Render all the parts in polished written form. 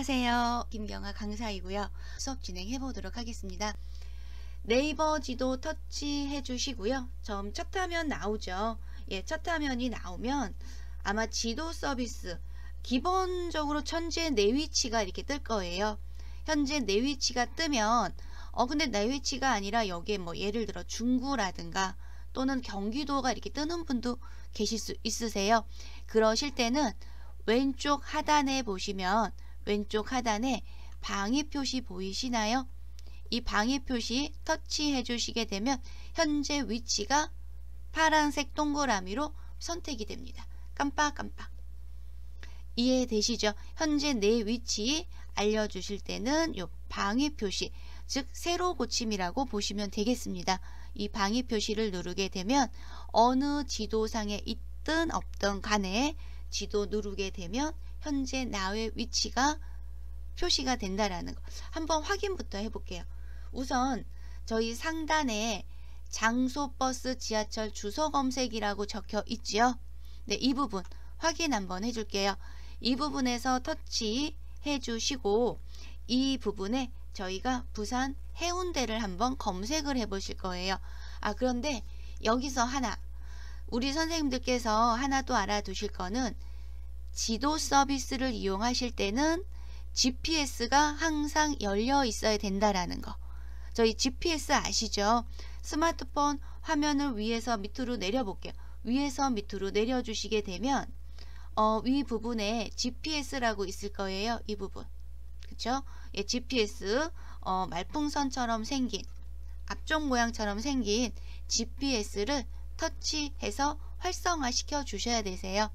안녕하세요. 김경아 강사이고요. 수업 진행해 보도록 하겠습니다. 네이버 지도 터치해 주시고요. 처음 첫 화면 나오죠. 첫 화면이 나오면 아마 지도 서비스 기본적으로 현재 내 위치가 이렇게 뜰 거예요. 현재 내 위치가 뜨면 근데 내 위치가 아니라 여기에 뭐 예를 들어 중구라든가 또는 경기도가 이렇게 뜨는 분도 계실 수 있으세요. 그러실 때는 왼쪽 하단에 보시면 왼쪽 하단에 방위 표시 보이시나요? 이 방위 표시 터치해 주시게 되면 현재 위치가 파란색 동그라미로 선택이 됩니다. 깜빡깜빡. 이해되시죠? 현재 내 위치 알려주실 때는 이 방위 표시, 즉 세로 고침이라고 보시면 되겠습니다. 이 방위 표시를 누르게 되면 어느 지도상에 있든 없든 간에 지도 누르게 되면 현재 나의 위치가 표시가 된다라는 거. 한번 확인부터 해볼게요. 우선 저희 상단에 장소, 버스, 지하철 주소 검색이라고 적혀 있지요. 네, 이 부분 확인 한번 해줄게요. 이 부분에서 터치 해주시고 이 부분에 저희가 부산 해운대를 한번 검색을 해보실 거예요. 그런데 여기서 하나 우리 선생님들께서 하나 또 알아두실 거는 지도 서비스를 이용하실 때는 GPS가 항상 열려 있어야 된다라는 거. 저희 GPS 아시죠? 스마트폰 화면을 위에서 밑으로 내려볼게요. 위에서 밑으로 내려주시게 되면 위 부분에 GPS라고 있을 거예요. 이 부분. 그쵸? GPS 말풍선처럼 생긴 앞쪽 모양처럼 생긴 GPS를 터치해서 활성화 시켜 주셔야 되세요.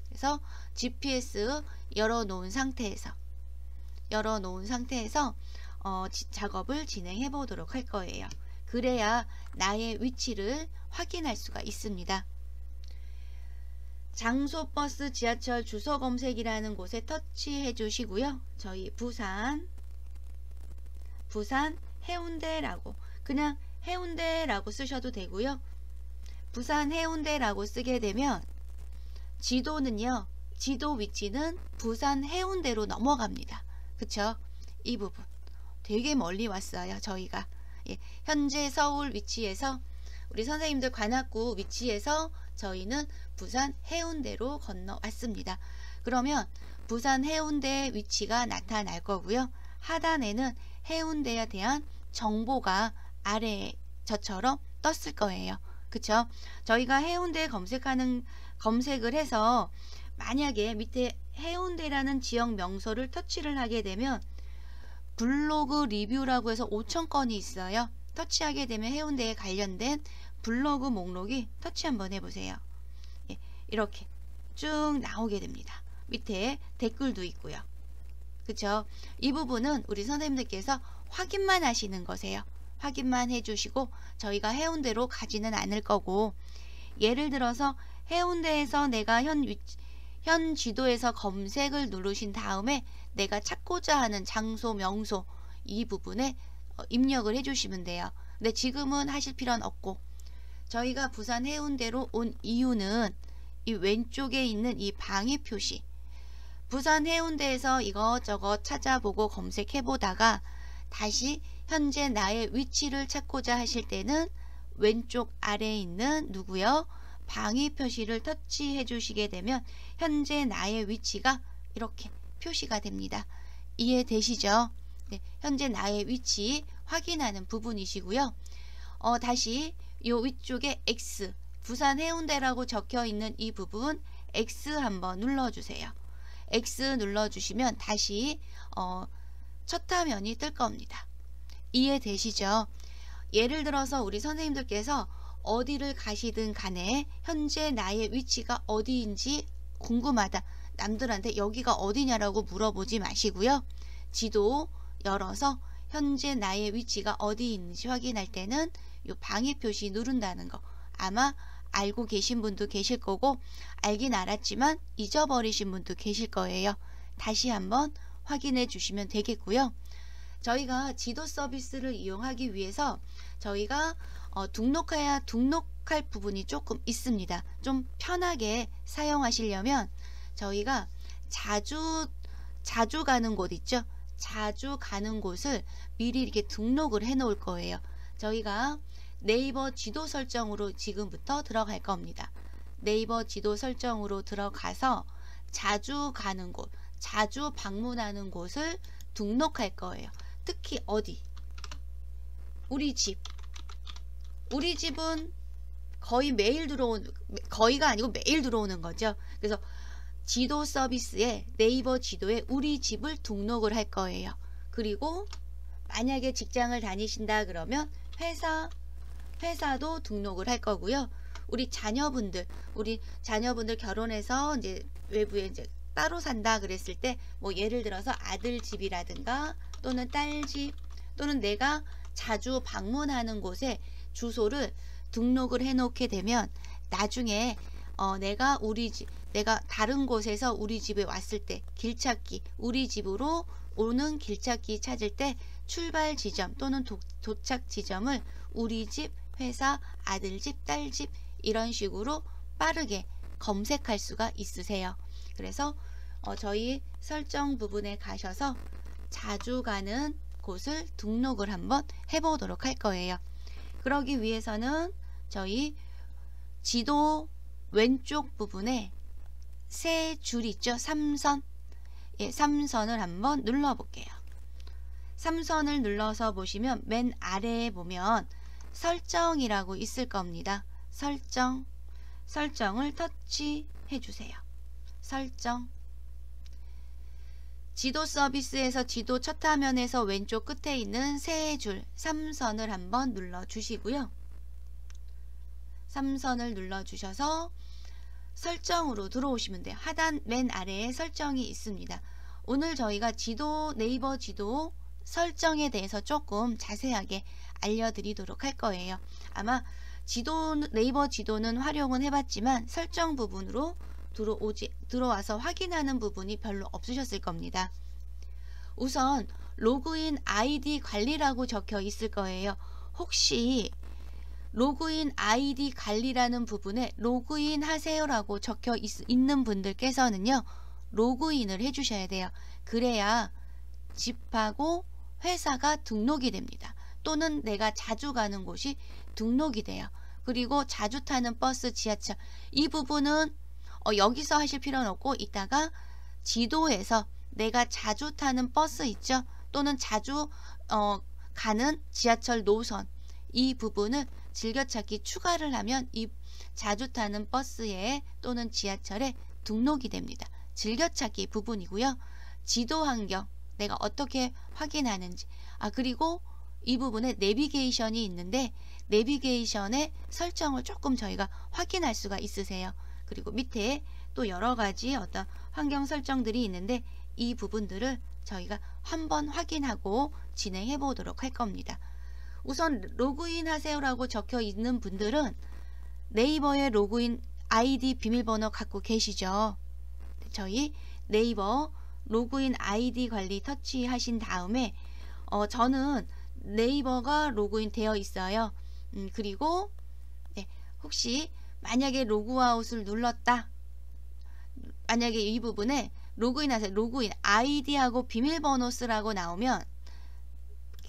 그래서 GPS 열어놓은 상태에서 작업을 진행해 보도록 할 거예요. 그래야 나의 위치를 확인할 수가 있습니다. 장소, 버스, 지하철 주소 검색이라는 곳에 터치해 주시고요. 저희 부산 해운대라고 그냥 해운대라고 쓰셔도 되고요. 부산 해운대라고 쓰게 되면 지도는요. 지도 위치는 부산 해운대로 넘어갑니다. 그쵸? 이 부분 되게 멀리 왔어요. 저희가 현재 서울 위치에서 우리 선생님들 관악구 위치에서 저희는 부산 해운대로 건너왔습니다. 그러면 부산 해운대 위치가 나타날 거고요. 하단에는 해운대에 대한 정보가 아래에 저처럼 떴을 거예요. 그쵸? 저희가 해운대 검색을 해서 만약에 밑에 해운대라는 지역 명소를 터치를 하게 되면 블로그 리뷰라고 해서 5,000건이 있어요. 터치하게 되면 해운대에 관련된 블로그 목록이 터치 한번 해보세요. 이렇게 쭉 나오게 됩니다. 밑에 댓글도 있고요. 그쵸? 이 부분은 우리 선생님들께서 확인만 하시는 거세요. 확인만 해주시고 저희가 해운대로 가지는 않을 거고 예를 들어서 해운대에서 내가 현 지도에서 검색을 누르신 다음에 내가 찾고자 하는 장소, 명소 이 부분에 입력을 해주시면 돼요. 근데 지금은 하실 필요는 없고 저희가 부산 해운대로 온 이유는 이 왼쪽에 있는 이 방위 표시 부산 해운대에서 이것저것 찾아보고 검색해 보다가 다시 현재 나의 위치를 찾고자 하실 때는 왼쪽 아래에 있는 누구요? 방위 표시를 터치해 주시게 되면 현재 나의 위치가 이렇게 표시가 됩니다. 이해되시죠? 네, 현재 나의 위치 확인하는 부분이시고요. 다시 이 위쪽에 X 부산 해운대라고 적혀 있는 이 부분 X 한번 눌러주세요. X 눌러주시면 다시 첫 화면이 뜰 겁니다. 이해되시죠? 예를 들어서 우리 선생님들께서 어디를 가시든 간에 현재 나의 위치가 어디인지 궁금하다. 남들한테 여기가 어디냐라고 물어보지 마시고요. 지도 열어서 현재 나의 위치가 어디 있는지 확인할 때는 이 방위 표시 누른다는 거 아마 알고 계신 분도 계실 거고 알긴 알았지만 잊어버리신 분도 계실 거예요. 다시 한번 확인해 주시면 되겠고요. 저희가 지도 서비스를 이용하기 위해서 저희가 등록할 부분이 조금 있습니다. 좀 편하게 사용하시려면 저희가 자주 자주 가는 곳 있죠? 자주 가는 곳을 미리 이렇게 등록을 해 놓을 거예요. 저희가 네이버 지도 설정으로 지금부터 들어갈 겁니다. 네이버 지도 설정으로 들어가서 자주 가는 곳, 자주 방문하는 곳을 등록할 거예요. 특히 어디? 우리 집. 우리 집은 거의 매일 거의가 아니고 매일 들어오는 거죠. 그래서 지도 서비스에 네이버 지도에 우리 집을 등록을 할 거예요. 그리고 만약에 직장을 다니신다 그러면 회사도 등록을 할 거고요. 우리 자녀분들 결혼해서 이제 외부에 이제 따로 산다 그랬을 때 뭐 예를 들어서 아들 집이라든가 또는 딸 집 또는 내가 자주 방문하는 곳에 주소를 등록을 해 놓게 되면 나중에 내가 다른 곳에서 우리 집에 왔을 때 길찾기, 우리 집으로 오는 길찾기 찾을 때 출발 지점 또는 도착 지점을 우리 집, 회사, 아들 집, 딸 집 이런 식으로 빠르게 검색할 수가 있으세요. 그래서 저희 설정 부분에 가셔서 자주 가는 곳을 등록을 한번 해보도록 할 거예요. 그러기 위해서는 저희 지도 왼쪽 부분에 세 줄 있죠? 3선. 예, 3선을 한번 눌러 볼게요. 3선을 눌러서 보시면 맨 아래에 보면 설정이라고 있을 겁니다. 설정을 터치해 주세요. 설정. 지도 서비스에서 지도 첫 화면에서 왼쪽 끝에 있는 세 줄 3선을 한번 눌러 주시고요. 3선을 눌러 주셔서 설정으로 들어오시면 돼요. 하단 맨 아래에 설정이 있습니다. 오늘 저희가 네이버 지도 설정에 대해서 조금 자세하게 알려드리도록 할 거예요. 아마 네이버 지도는 활용은 해봤지만 설정 부분으로 들어와서 확인하는 부분이 별로 없으셨을 겁니다. 우선 로그인 아이디 관리라고 적혀 있을 거예요. 혹시 로그인 아이디 관리라는 부분에 로그인 하세요라고 적혀 있는 분들께서는요, 로그인을 해주셔야 돼요. 그래야 집하고 회사가 등록이 됩니다. 또는 내가 자주 가는 곳이 등록이 돼요. 그리고 자주 타는 버스, 지하철 이 부분은 여기서 하실 필요는 없고 이따가 지도에서 내가 자주 타는 버스 있죠? 또는 자주 가는 지하철 노선 이 부분을 즐겨찾기 추가를 하면 이 자주 타는 버스에 또는 지하철에 등록이 됩니다. 즐겨찾기 부분이고요. 지도 환경 내가 어떻게 확인하는지 그리고 이 부분에 내비게이션이 있는데 내비게이션의 설정을 조금 저희가 확인할 수가 있으세요. 그리고 밑에 또 여러가지 어떤 환경 설정들이 있는데 이 부분들을 저희가 한번 확인하고 진행해 보도록 할 겁니다. 우선 로그인 하세요라고 적혀 있는 분들은 네이버의 로그인 아이디 비밀번호 갖고 계시죠? 저희 네이버 로그인 아이디 관리 터치하신 다음에 저는 네이버가 로그인 되어 있어요. 그리고 혹시 만약에 로그아웃을 눌렀다, 만약에 이 부분에 로그인하세요. 로그인 아이디하고 비밀번호 쓰라고 나오면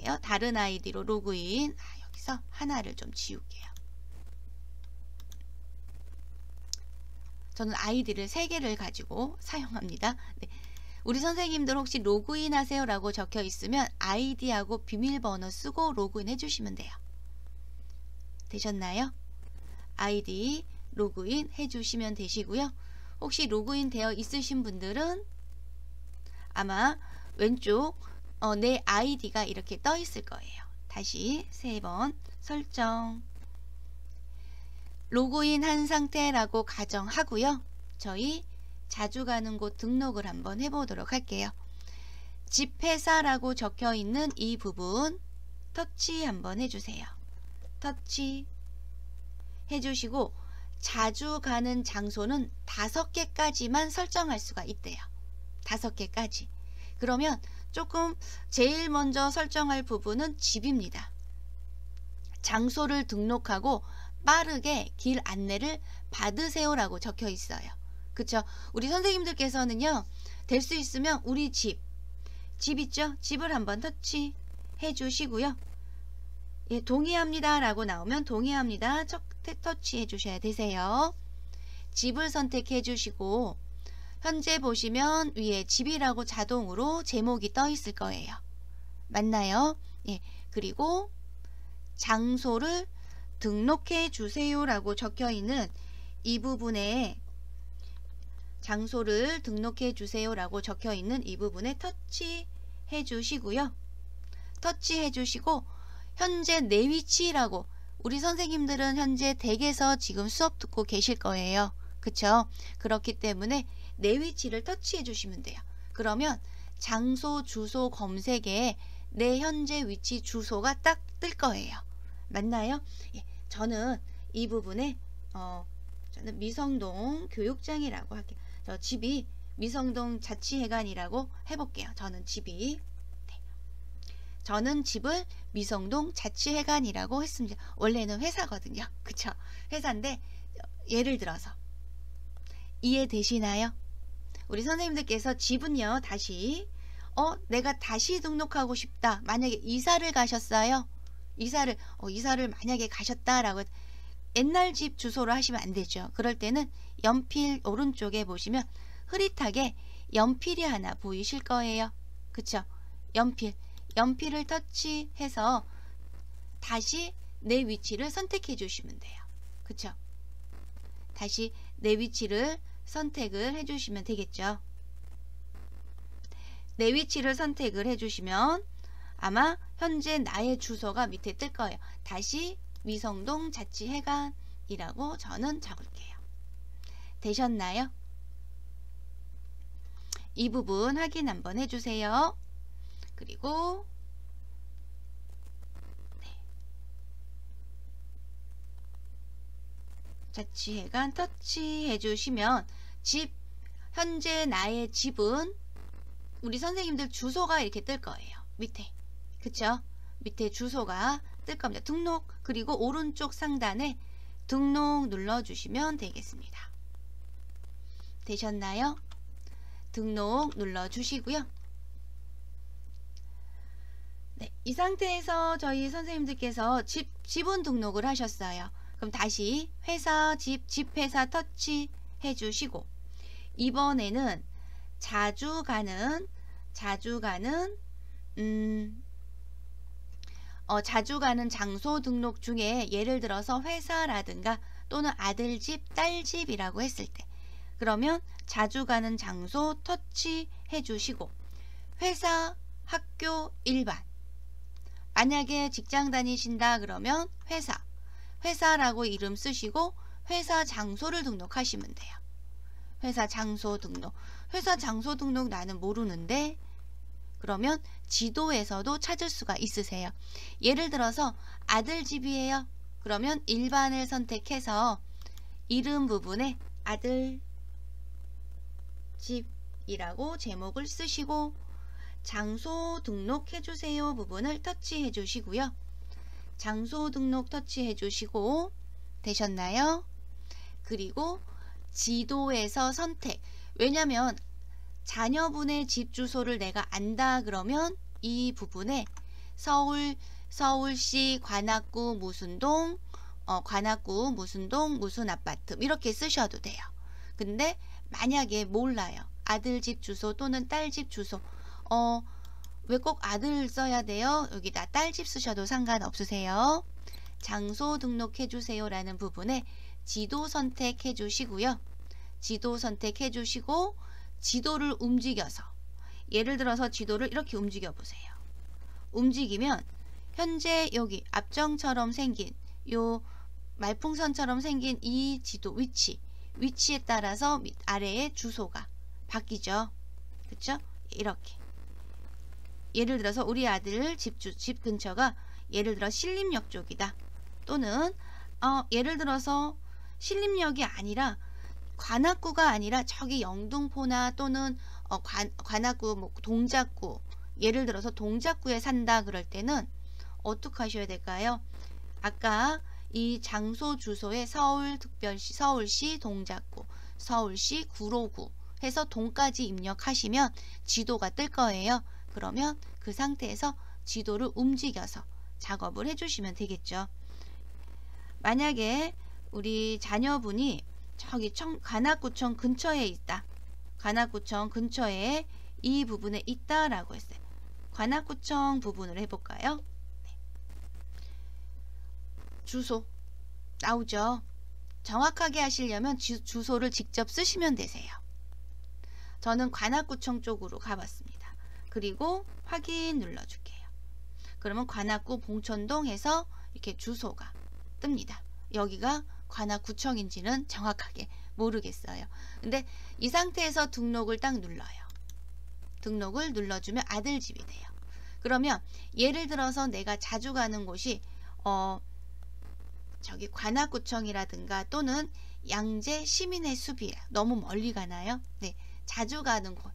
볼게요. 다른 아이디로 로그인. 여기서 하나를 좀 지울게요. 저는 아이디를 3개를 가지고 사용합니다. 네. 우리 선생님들 혹시 로그인 하세요 라고 적혀 있으면 아이디하고 비밀번호 쓰고 로그인 해주시면 돼요. 되셨나요? 아이디 로그인 해주시면 되시고요. 혹시 로그인 되어 있으신 분들은 아마 왼쪽 내 아이디가 이렇게 떠 있을 거예요. 다시 3번 설정. 로그인 한 상태라고 가정하고요. 저희 자주 가는 곳 등록을 한번 해보도록 할게요. 집 회사라고 적혀 있는 이 부분 터치 한번 해주세요. 터치 해주시고 자주 가는 장소는 5개까지만 설정할 수가 있대요. 5개까지. 그러면 조금 제일 먼저 설정할 부분은 집입니다. 장소를 등록하고 빠르게 길 안내를 받으세요라고 적혀 있어요. 그쵸? 우리 선생님들께서는요, 될 수 있으면 우리 집 있죠? 집을 한번 터치해 주시고요. 예, 동의합니다 라고 나오면 동의합니다 터치해 주셔야 되세요. 집을 선택해 주시고, 현재 보시면 위에 집이라고 자동으로 제목이 떠 있을 거예요. 맞나요? 예, 그리고 장소를 등록해 주세요 라고 적혀 있는 이 부분에, 장소를 등록해 주세요 라고 적혀 있는 이 부분에 터치해 주시고요. 터치해 주시고, 현재 내 위치라고, 우리 선생님들은 현재 댁에서 지금 수업 듣고 계실 거예요. 그쵸? 그렇기 때문에 내 위치를 터치해 주시면 돼요. 그러면 장소 주소 검색에 내 현재 위치 주소가 딱 뜰 거예요. 맞나요? 예, 저는 이 부분에 저는 미성동 교육장이라고 할게요. 저 집이 미성동 자치회관이라고 해볼게요. 저는 집이, 네. 저는 집을 미성동 자치회관이라고 했습니다. 원래는 회사거든요. 그쵸? 회사인데 예를 들어서 이해되시나요? 우리 선생님들께서 집은요, 다시 내가 다시 등록하고 싶다. 만약에 이사를 가셨어요. 이사를 만약에 가셨다라고 옛날 집 주소로 하시면 안 되죠. 그럴 때는 연필 오른쪽에 보시면 흐릿하게 연필이 하나 보이실 거예요. 그쵸? 연필을 터치해서 다시 내 위치를 선택해 주시면 돼요. 그쵸? 다시 내 위치를 선택을 해 주시면 되겠죠. 내 위치를 선택을 해 주시면 아마 현재 나의 주소가 밑에 뜰 거예요. 다시 미성동 자치회관이라고 저는 적을게요. 되셨나요? 이 부분 확인 한번 해주세요. 그리고 네. 자치회관 터치해 주시면 현재 나의 집은 우리 선생님들 주소가 이렇게 뜰 거예요. 밑에. 그쵸? 밑에 주소가 뜰 겁니다. 등록, 그리고 오른쪽 상단에 등록 눌러주시면 되겠습니다. 되셨나요? 등록 눌러주시고요. 네, 이 상태에서 저희 선생님들께서 지분 등록을 하셨어요. 그럼 다시 회사, 집회사 터치 해주시고, 이번에는 자주 가는 장소 등록 중에 예를 들어서 회사라든가 또는 아들집, 딸집이라고 했을 때, 그러면 자주 가는 장소 터치해 주시고, 회사, 학교, 일반, 만약에 직장 다니신다 그러면 회사라고 이름 쓰시고 회사 장소를 등록하시면 돼요. 회사 장소 등록 나는 모르는데, 그러면 지도에서도 찾을 수가 있으세요. 예를 들어서 아들 집이에요. 그러면 일반을 선택해서 이름 부분에 아들 집이라고 제목을 쓰시고, 장소 등록해 주세요 부분을 터치해 주시고요. 장소 등록 터치해 주시고, 되셨나요? 그리고 지도에서 선택. 왜냐면 자녀분의 집 주소를 내가 안다 그러면 이 부분에 서울시 관악구 무슨 동, 무슨 아파트 이렇게 쓰셔도 돼요. 근데 만약에 몰라요. 아들 집 주소 또는 딸 집 주소, 왜 꼭 아들 써야 돼요? 여기다 딸 집 쓰셔도 상관없으세요. 장소 등록해 주세요 라는 부분에 지도 선택해 주시고요. 지도 선택해 주시고, 지도를 움직여서, 예를 들어서 지도를 이렇게 움직여 보세요. 움직이면 현재 여기 앞정처럼 생긴 요 말풍선처럼 생긴 이 지도 위치에 따라서 아래에 주소가 바뀌죠. 그쵸? 이렇게. 예를 들어서 우리 아들 집 근처가 예를 들어 신림역 쪽이다. 또는 예를 들어서 신림역이 아니라 관악구가 아니라 저기 영등포나 또는 관악구, 뭐 동작구, 예를 들어서 동작구에 산다 그럴 때는 어떻게 하셔야 될까요? 아까 이 장소 주소에 서울시 동작구, 서울시 구로구 해서 동까지 입력하시면 지도가 뜰 거예요. 그러면 그 상태에서 지도를 움직여서 작업을 해주시면 되겠죠. 만약에 우리 자녀분이 저기 관악구청 근처에 있다. 관악구청 근처에 이 부분에 있다라고 했어요. 관악구청 부분을 해볼까요? 네. 주소 나오죠. 정확하게 하시려면 주소를 직접 쓰시면 되세요. 저는 관악구청 쪽으로 가봤습니다. 그리고 확인 눌러줄게요. 그러면 관악구 봉천동 해서 이렇게 주소가 뜹니다. 여기가 관악구청인지는 정확하게 모르겠어요. 근데 이 상태에서 등록을 딱 눌러요. 등록을 눌러주면 아들 집이 돼요. 그러면 예를 들어서 내가 자주 가는 곳이 저기 관악구청이라든가 또는 양재 시민의 숲이에요. 너무 멀리 가나요? 네, 자주 가는 곳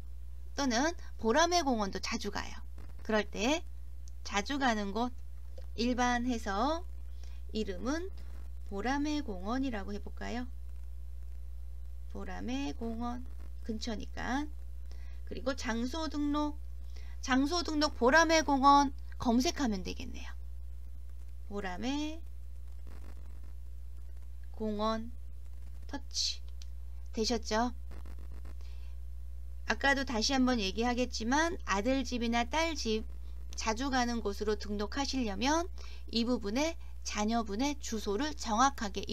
또는 보라매 공원도 자주 가요. 그럴 때 자주 가는 곳 일반해서 이름은 보라매 공원이라고 해볼까요? 보라매 공원 근처니까. 그리고 장소 등록 보라매 공원 검색하면 되겠네요. 보라매 공원 터치 되셨죠? 아까도 다시 한번 얘기하겠지만 아들 집이나 딸 집 자주 가는 곳으로 등록하시려면 이 부분에 자녀분의 주소를 정확하게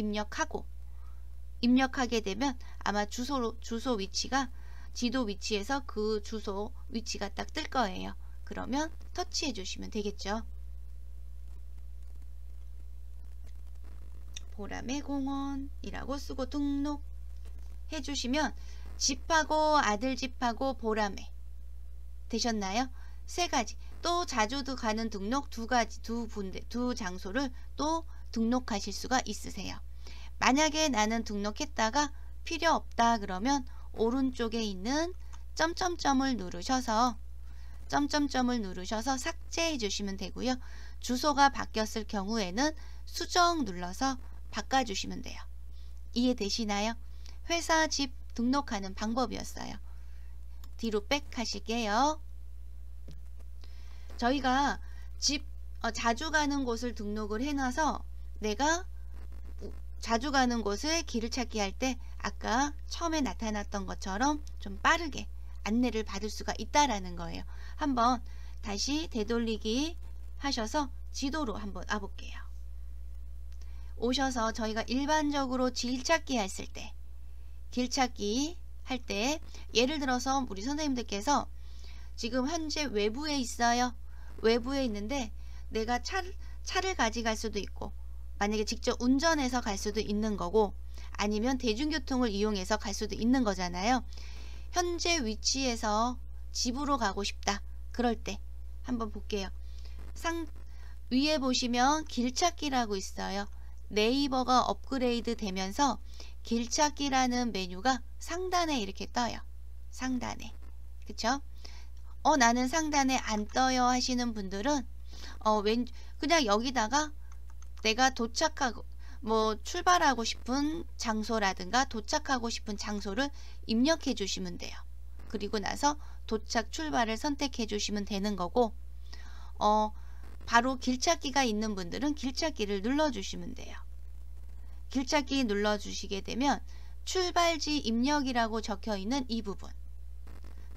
입력하게 되면 아마 주소 위치가 지도 위치에서 그 주소 위치가 딱 뜰 거예요. 그러면 터치해 주시면 되겠죠. 보라매 공원이라고 쓰고 등록해 주시면 집하고 아들 집하고 보라매 되셨나요? 세 가지. 또 자주도 가는 등록 두 장소를 또 등록하실 수가 있으세요. 만약에 나는 등록했다가 필요 없다 그러면 오른쪽에 있는 점점점을 누르셔서 삭제해 주시면 되고요. 주소가 바뀌었을 경우에는 수정 눌러서 바꿔주시면 돼요. 이해되시나요? 회사 집 등록하는 방법이었어요. 뒤로 백 하실게요. 저희가 자주 가는 곳을 등록을 해놔서 내가 자주 가는 곳을 길을 찾기 할 때 아까 처음에 나타났던 것처럼 좀 빠르게 안내를 받을 수가 있다라는 거예요. 한번 다시 되돌리기 하셔서 지도로 한번 와볼게요. 오셔서 저희가 일반적으로 길찾기 했을 때 길찾기 할 때 예를 들어서 우리 선생님들께서 지금 현재 외부에 있어요. 외부에 있는데 내가 차를 가져갈 수도 있고 만약에 직접 운전해서 갈 수도 있는 거고 아니면 대중교통을 이용해서 갈 수도 있는 거잖아요. 현재 위치에서 집으로 가고 싶다. 그럴 때 한번 볼게요. 위에 보시면 길찾기라고 있어요. 네이버가 업그레이드 되면서 길찾기라는 메뉴가 상단에 이렇게 떠요. 상단에. 그쵸? 나는 상단에 안 떠요 하시는 분들은 그냥 여기다가 내가 도착하고 출발하고 싶은 장소라든가 도착하고 싶은 장소를 입력해 주시면 돼요. 그리고 나서 도착 출발을 선택해 주시면 되는 거고 바로 길찾기가 있는 분들은 길찾기를 눌러 주시면 돼요. 길찾기 눌러 주시게 되면 출발지 입력이라고 적혀 있는 이 부분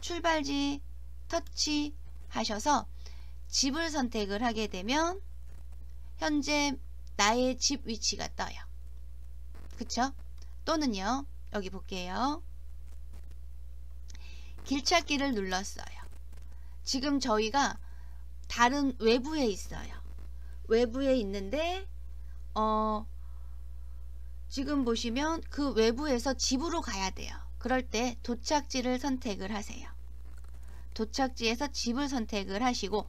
출발지 터치 하셔서 집을 선택을 하게 되면 현재 나의 집 위치가 떠요. 그쵸? 또는요 여기 볼게요. 길찾기를 눌렀어요. 지금 저희가 다른 외부에 있어요. 외부에 있는데 지금 보시면 그 외부에서 집으로 가야 돼요. 그럴 때 도착지를 선택을 하세요. 도착지에서 집을 선택을 하시고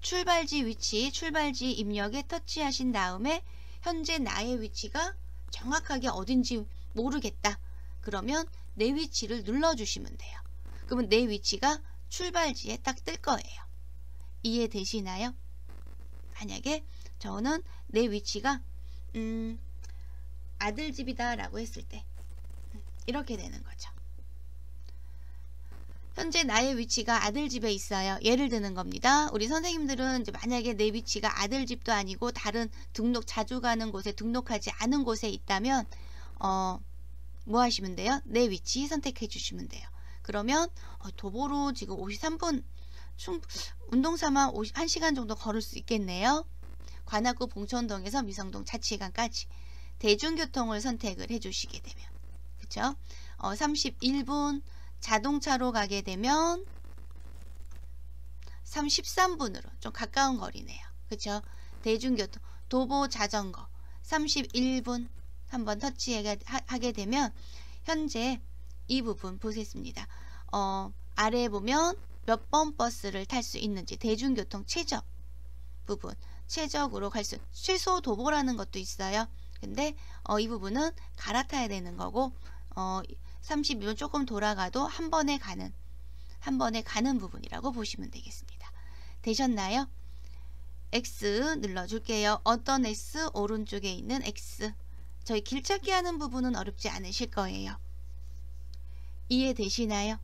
출발지 위치, 출발지 입력에 터치하신 다음에 현재 나의 위치가 정확하게 어딘지 모르겠다. 그러면 내 위치를 눌러주시면 돼요. 그러면 내 위치가 출발지에 딱 뜰 거예요. 이해되시나요? 만약에 저는 내 위치가 아들 집이다 라고 했을 때 이렇게 되는 거죠. 현재 나의 위치가 아들 집에 있어요. 예를 드는 겁니다. 우리 선생님들은 이제 만약에 내 위치가 아들 집도 아니고 다른 등록 자주 가는 곳에 등록하지 않은 곳에 있다면 뭐 하시면 돼요? 내 위치 선택해 주시면 돼요. 그러면 도보로 지금 53분 운동 삼아 1시간 정도 걸을 수 있겠네요. 관악구 봉천동에서 미성동 자치회관까지 대중교통을 선택을 해 주시게 되면 그쵸? 31분 자동차로 가게 되면 33분으로 좀 가까운 거리네요. 그쵸? 대중교통 도보 자전거 31분 한번 터치하게 되면 현재 이 부분 보겠습니다. 아래에 보면 몇 번 버스를 탈 수 있는지 대중교통 최적 부분 최적으로 갈 수 최소 도보라는 것도 있어요. 근데 이 부분은 갈아타야 되는 거고 32분 조금 돌아가도 한 번에 가는 부분이라고 보시면 되겠습니다. 되셨나요? X 눌러줄게요. 어떤 X? 오른쪽에 있는 X. 저희 길찾기 하는 부분은 어렵지 않으실 거예요. 이해되시나요?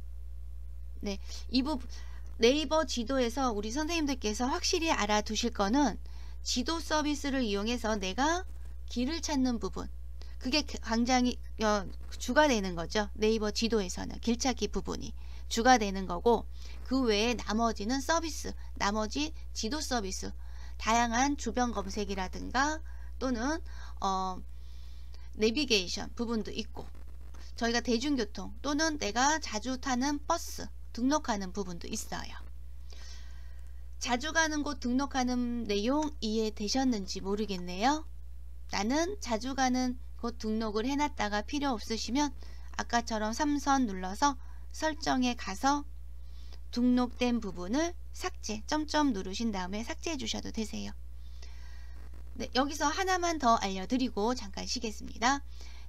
네, 이 부분 네이버 지도에서 우리 선생님들께서 확실히 알아두실 거는 지도 서비스를 이용해서 내가 길을 찾는 부분 그게 굉장히 주가 되는 거죠. 네이버 지도에서는 길찾기 부분이 주가 되는 거고 그 외에 나머지는 서비스 나머지 지도 서비스 다양한 주변 검색이라든가 또는 내비게이션 부분도 있고 저희가 대중교통 또는 내가 자주 타는 버스 등록하는 부분도 있어요. 자주 가는 곳 등록하는 내용 이해되셨는지 모르겠네요. 나는 자주 가는 곳 등록을 해놨다가 필요 없으시면 아까처럼 3선 눌러서 설정에 가서 등록된 부분을 삭제 점점 누르신 다음에 삭제해 주셔도 되세요. 네, 여기서 하나만 더 알려드리고 잠깐 쉬겠습니다.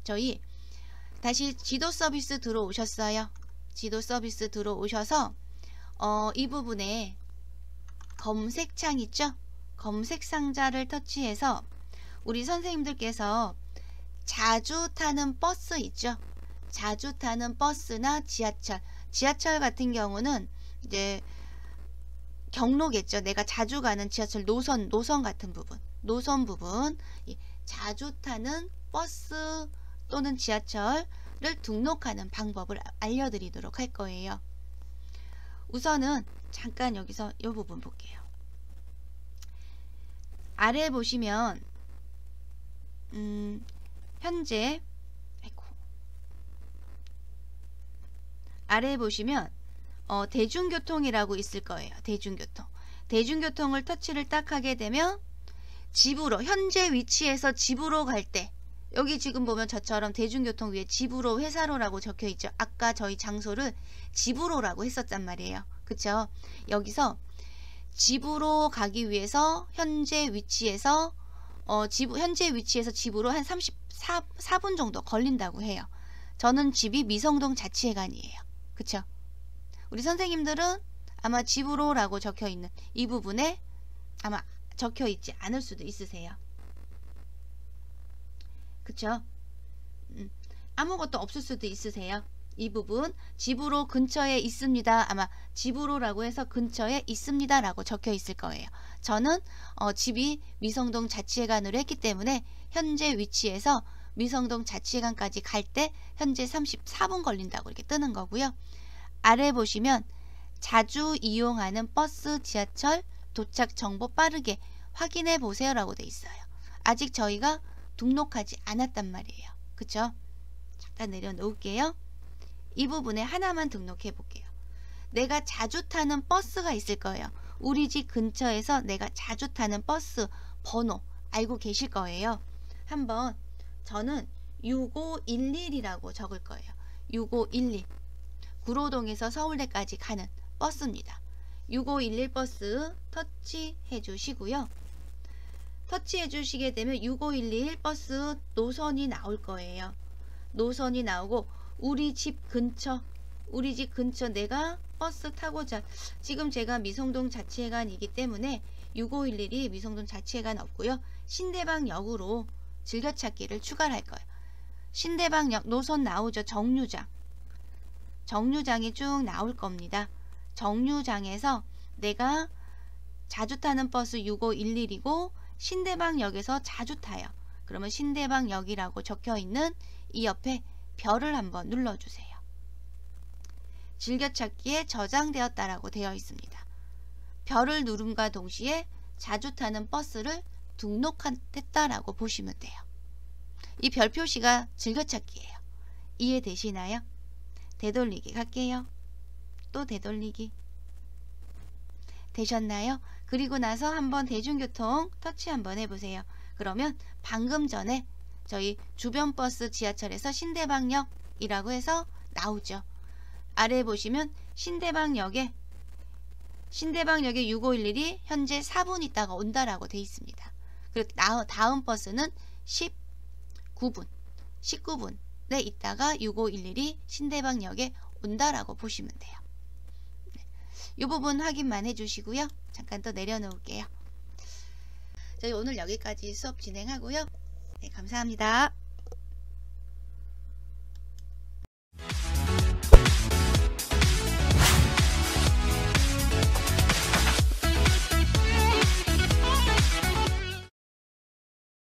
저희 다시 지도 서비스 들어오셨어요. 지도 서비스 들어오셔서 이 부분에 검색창 있죠? 검색 상자를 터치해서 우리 선생님들께서 자주 타는 버스 있죠? 자주 타는 버스나 지하철 같은 경우는 이제 경로겠죠. 내가 자주 가는 지하철 노선 같은 부분 노선 부분 자주 타는 버스 또는 지하철을 등록하는 방법을 알려드리도록 할 거예요. 우선은 잠깐 여기서 이 부분 볼게요. 아래 보시면 현재 아래 보시면 대중교통이라고 있을 거예요. 대중교통을 터치를 딱 하게 되면 집으로 현재 위치에서 집으로 갈 때 여기 지금 보면 저처럼 대중교통 위에 집으로 회사로라고 적혀 있죠. 아까 저희 장소를 집으로라고 했었단 말이에요. 그쵸? 여기서 집으로 가기 위해서 현재 위치에서 집으로 한 34분 정도 걸린다고 해요. 저는 집이 미성동 자치회관이에요. 그쵸? 우리 선생님들은 아마 집으로라고 적혀 있는 이 부분에 아마 적혀 있지 않을 수도 있으세요. 그쵸? 아무것도 없을 수도 있으세요. 이 부분 집으로 근처에 있습니다. 아마 집으로라고 해서 근처에 있습니다 라고 적혀 있을 거예요. 저는 집이 미성동 자치회관으로 했기 때문에 현재 위치에서 미성동 자치회관까지 갈 때 현재 34분 걸린다고 이렇게 뜨는 거고요. 아래 보시면 자주 이용하는 버스, 지하철 도착 정보 빠르게 확인해 보세요 라고 돼 있어요. 아직 저희가 등록하지 않았단 말이에요. 그쵸? 잠깐 내려놓을게요. 이 부분에 하나만 등록해 볼게요. 내가 자주 타는 버스가 있을 거예요. 우리 집 근처에서 내가 자주 타는 버스 번호 알고 계실 거예요. 한번 저는 6511이라고 적을 거예요. 6511 구로동에서 서울대까지 가는 버스입니다. 6511 버스 터치해 주시고요. 터치해 주시게 되면 6511 버스 노선이 나올 거예요. 노선이 나오고 우리 집 근처 내가 버스 타고자 지금 제가 미성동 자치회관이기 때문에 6511이 미성동 자치회관 없고요. 신대방역으로 즐겨찾기를 추가할 거예요. 신대방역 노선 나오죠. 정류장. 정류장이 쭉 나올 겁니다. 정류장에서 내가 자주 타는 버스 6511이고 신대방역에서 자주 타요. 그러면 신대방역이라고 적혀있는 이 옆에 별을 한번 눌러주세요. 즐겨찾기에 저장되었다라고 되어 있습니다. 별을 누름과 동시에 자주 타는 버스를 등록했다라고 보시면 돼요. 이 별 표시가 즐겨찾기예요. 이해되시나요? 되돌리기 갈게요. 또 되돌리기. 되셨나요? 그리고 나서 한번 대중교통 터치 한번 해보세요. 그러면 방금 전에 저희 주변 버스 지하철에서 신대방역이라고 해서 나오죠. 아래에 보시면 신대방역에 6511이 현재 4분 있다가 온다라고 되어 있습니다. 그리고 다음 버스는 19분에 있다가 6511이 신대방역에 온다라고 보시면 돼요. 이 부분 확인만 해주시고요. 잠깐 또 내려놓을게요. 저희 오늘 여기까지 수업 진행하고요. 네, 감사합니다.